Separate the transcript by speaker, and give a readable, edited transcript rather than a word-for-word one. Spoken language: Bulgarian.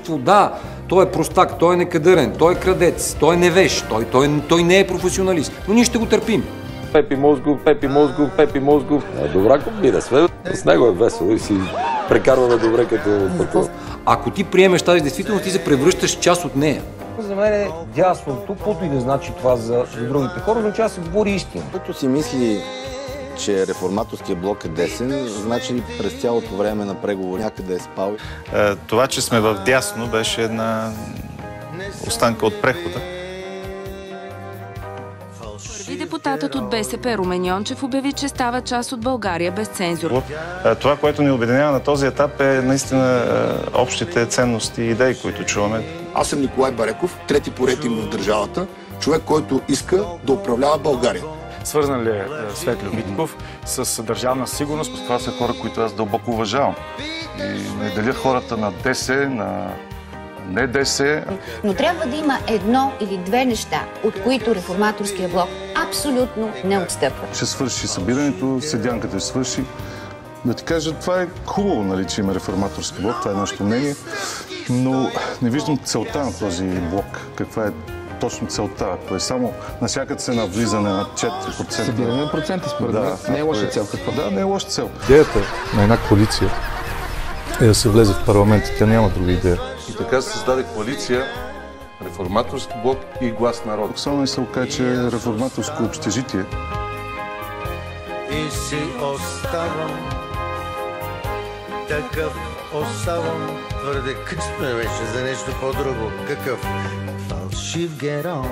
Speaker 1: Да, той е простак, той е некадърен, той е крадец, той е невеж, той не е професионалист, но ние ще го търпим.
Speaker 2: Пепи Мозгов.
Speaker 3: Добра комбина сме. С него е весело и си прекарваме добре като пътува.
Speaker 1: Ако ти приемеш тази действителност, ти се превръщаш част от нея.
Speaker 4: За мен е дясното, каквото и да значи това за другите хора, но че се говори истина.
Speaker 5: Който си мисли, че реформаторския блок е десен, значи през цялото време на преговори някъде е спал.
Speaker 6: Това, че сме в дясно, беше една останка от прехода.
Speaker 7: И депутатът от БСП Румен Йончев обяви, че става част от България без цензура.
Speaker 6: Това, което ни обединява на този етап е наистина общите ценности и идеи, които чуваме.
Speaker 8: Аз съм Николай Бареков, трети по рейтинг в държавата, човек, който иска да управлява България.
Speaker 9: Свързан ли е Светлио Митков с държавна сигурност? Това са хора, които аз дълбоко уважавам. И не делят хората на ДС, на не ДС.
Speaker 10: Но трябва да има едно или две неща, от които реформаторския блок абсолютно не отстъпва.
Speaker 9: Ще свърши събирането, седянката ще свърши. Да ти кажа, това е хубаво, нали, че има реформаторски блок, това е нашето мнение, но не виждам целта на този блок. Каква е точно целта? Ако е само на всяка цена влизане на 4%.
Speaker 11: Събиране на проценти, според мен. Не е лоша цел. Какво?
Speaker 9: Да, не е лоша цел.
Speaker 12: Идеята на една коалиция е да се влезе в парламент. Тя няма друга идея.
Speaker 13: И така се създаде коалиция, реформаторски блок и глас народ.
Speaker 9: Само се окаже, че е реформаторско общежитие.
Speaker 14: И си оставам, такъв оставам, твърде късно е вече за нещо по-друго. Какъв фалшив герой.